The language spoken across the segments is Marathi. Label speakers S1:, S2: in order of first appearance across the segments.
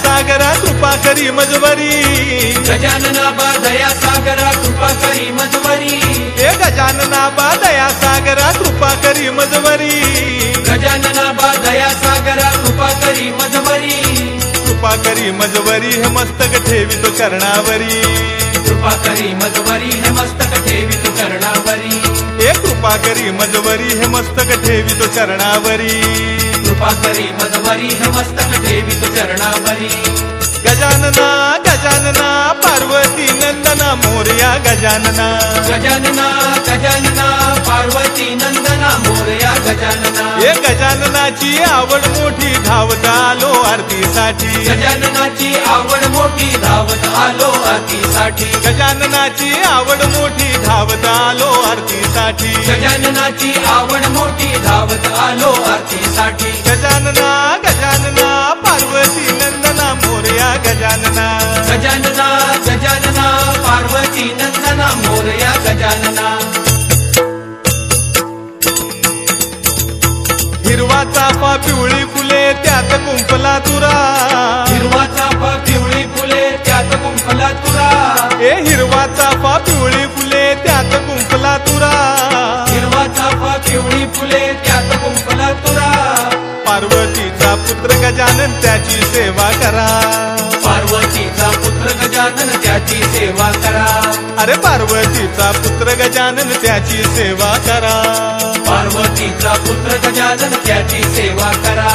S1: सागरा कृपा करी मजवरी
S2: गजानना बा दया सागरा कृपा करी मजवरी
S1: हे गजानना बा दया सागरा कृपा करी मजवरी
S2: गजानना बा दया सागरा कृपा करी मजवरी
S1: कृपा करी मजवरी हे मस्तक ठेवितो चरणावरी
S2: कृपा करी मजवरी हे मस्तक ठेवितो चरणावरी
S1: हे कृपा करी मजवरी हे मस्तक ठेवितो चरणावरी
S2: कृपा करी मजवरी हे मस्तक ठेवितो चरणावरी
S1: गजानना गजानना पार्वती नंदना मोरया गजानना
S2: गजानना गजानना पार्वती नंदना मोरया गजानना
S1: हे गजाननाची आवड मोठी धावत आलो आरतीसाठी
S2: गजाननाची आवड मोठी धावत आलो आरतीसाठी
S1: गजाननाची आवड मोठी धावत आलो आरतीसाठी
S2: गजाननाची आवड मोठी धावत आलो आरतीसाठी
S1: गजानना गजानना पार्वती नंदना मोरया गजानना
S2: गजानना गजानना पार्वती नंदना मोरया गजानना
S1: हिरवा चाफा पिवळी फुले त्यात कुंपला तुरा
S2: हिरवा चाफा पिवळी फुले त्यात कुंपला तुरा
S1: ए हिरवा चाफा पिवळी फुले त्यात कुंपला तुरा
S2: हिरवा चाफा पिवळी फुले त्यात कुंपला तुरा
S1: पार्वतीचा पुत्र गजानन त्याची सेवा करा
S2: पार्वतीचा पुत्र गजानन त्याची सेवा करा
S1: अरे पार्वतीचा पुत्र गजानन त्याची सेवा करा
S2: पार्वतीचा पुत्र गजानन त्याची सेवा करा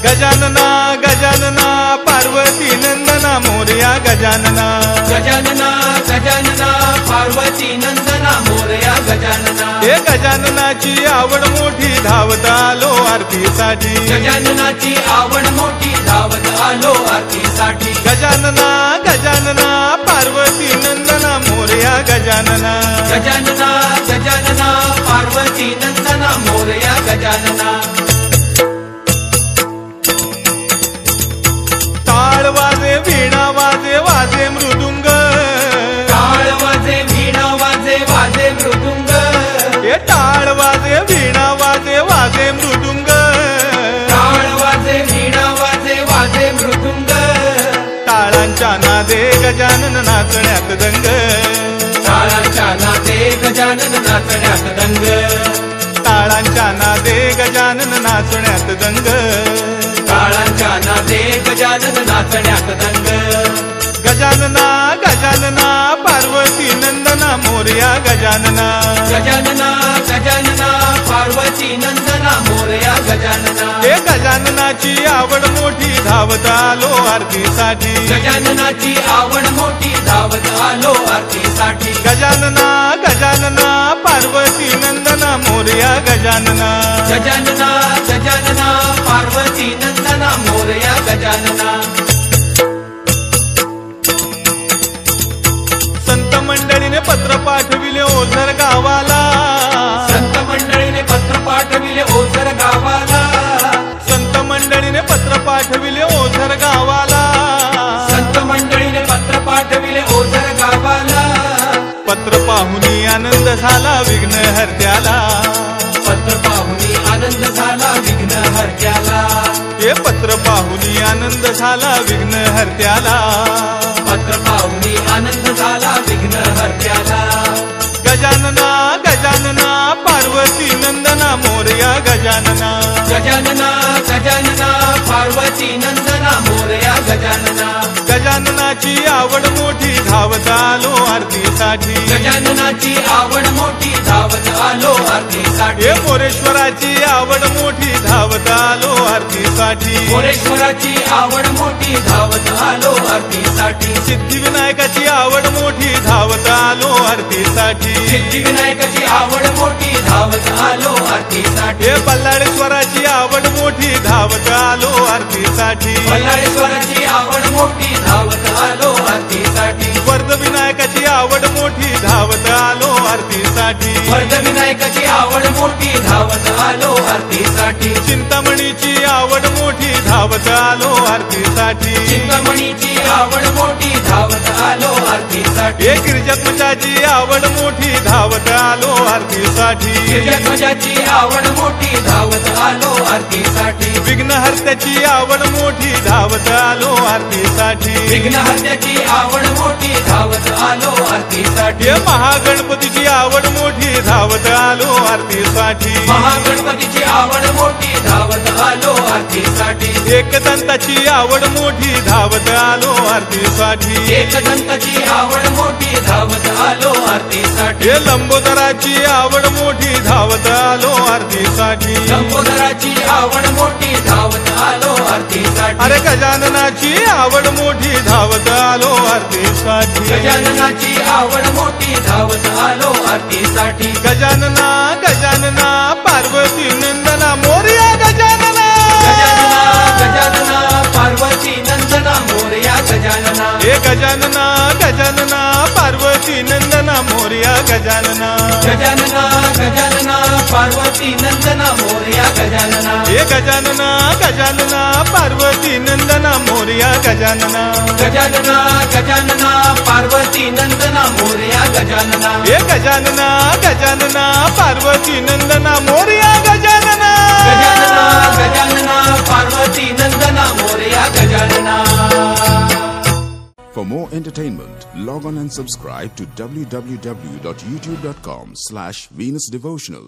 S1: गजानना गजानना पार्वती नंदना मोरया गजानना
S2: गजानना गजानना पार्वती नंदना मोरया गजानना
S1: हे गजाननाची आवड मोठी धावत आलो आरतीसाठी
S2: गजाननाची आवड मोठी धावत आलो आरतीसाठी
S1: गजानना गजानना पार्वती नंदना मोरया गजानना
S2: गजानना गजानना पार्वती नंदना मोरया गजानना
S1: टाळ वाजे वीणा वाजे वाजे मृदुंग
S2: टाळ वाजे वीणा वाजे वाजे मृदुंग
S1: हे टाळ वाजे वीणा वाजे वाजे मृदुंग
S2: टाळ वाजे वीणा वाजे वाजे मृदुंग
S1: टाळांच्या नादे गजानन नाचण्यात दंग
S2: टाळांच्या नादे गजानन नाचण्यात दंग
S1: टाळांच्या नादे गजानन नाचण्यात दंग
S2: टाळांच्या नादे गजानन नाचण्यात दंग
S1: गजानना गजानना पार्वती नंदना मोरया गजानना
S2: गजानना गजानना पार्वती नंदना मोरया गजानना
S1: हे गजाननाची आवड मोठी धावत आलो आरतीसाठी
S2: गजाननाची आवड मोठी धावत आलो आरतीसाठी
S1: गजानना गजानना पार्वती नंदना मोरया गजानना
S2: गजानना गजानना पार्वती नंदना मोरया गजानना
S1: संत मंडळीने पत्र पाठविले ओझर गावाला
S2: संत मंडळीने पत्र पाठविले ओझर गावाला
S1: संत मंडळीने पत्र पाठविले ओझर गावाला
S2: संत मंडळीने पत्र पाठविले ओझर गावाला
S1: पत्र पाहुनी आनंद झाला विघ्न हरत्याला
S2: पत्र पाहुनी आनंद झाला विघ्न हरत्याला
S1: हे पत्र पाहुनी आनंद झाला विघ्न हरत्याला
S2: पत्र पाहुनी आनंद झाला विघ्न हरत्याला
S1: गजानना गजानना पार्वती नंदना मोरया गजानना
S2: गजानना गजानना पार्वती नंदना मोरया गजानना
S1: गजाननाची आवड मोठी धावत आलो आरतीसाठी
S2: गजाननाची आवड मोठी धावत आलो आरतीसाठी
S1: हे मोरेश्वराची आवड मोठी धावत आलो आरतीसाठी
S2: मोरेश्वराची आवड मोठी धावत आलो आरतीसाठी
S1: सिद्धिविनायकाची आवड मोठी धावत आलो आरतीसाठी
S2: सिद्धिविनायकाची आवड मोठी धावत आलो आरतीसाठी
S1: हे बल्लाळेश्वराची आवड मोठी धावत आलो आरतीसाठी
S2: बल्लाळेश्वराची आवड मोठी धावत आलो आरतीसाठी
S1: वर्धविनायकाची आवड मोठी धावत आलो आरतीसाठी
S2: वर्धविनायकाची आवड मोठी धावत आलो आरतीसाठी
S1: चिंतामणीची आवड मोठी धावत आलो आरतीसाठी
S2: चिंतामणीची आवड मोठी धावत आलो आरतीसाठी आरतीसाठी
S1: गिरिजात्मजाची आवड मोठी धावत आलो आरतीसाठी
S2: गिरिजात्मजाची आवड मोठी धावत आलो आरतीसाठी
S1: विघ्नहर्त्याची आवड मोठी धावत आलो आरतीसाठी
S2: विघ्नहर्त्याची आवड मोठी धावत आलो आरतीसाठी
S1: महागणपतीची आवड मोठी धावत आलो आरतीसाठी
S2: महागणपतीची आवड मोठी धावत आलो आरतीसाठी
S1: एकदंताची आवड मोठी धावत आलो आरतीसाठी
S2: एकदंताची आवड मोठी धावत आलो आरतीसाठी
S1: लंबोदराची आवड मोठी धावत आलो आरतीसाठी
S2: लंबोदराची आवड मोठी धावत आलो आरतीसाठी
S1: अरे गजाननाची आवड मोठी धावत आलो आरतीसाठी
S2: गजाननाची आवड मोठी धावत आलो आरतीसाठी
S1: गजानना गजानना पार्वती नंदना मोरया गजानना
S2: गजानना गजानना पार्वती नंदना मोरया गजानना
S1: गजानना गजानना पार्वती नंदना मोरया गजानना
S2: गजानना गजानना पार्वती नंदना मोरया गजानना
S1: गजानना गजानना पार्वती नंदना मोरया गजानना
S2: गजानना गजानना पार्वती नंदना मोरया गजानना
S1: गजानना गजानना पार्वती नंदना मोरया गजानना
S2: गजानना गजानना पार्वती नंदना Morya Gajanana.
S3: For more entertainment, log on and subscribe to www.youtube.com/Venus Devotional.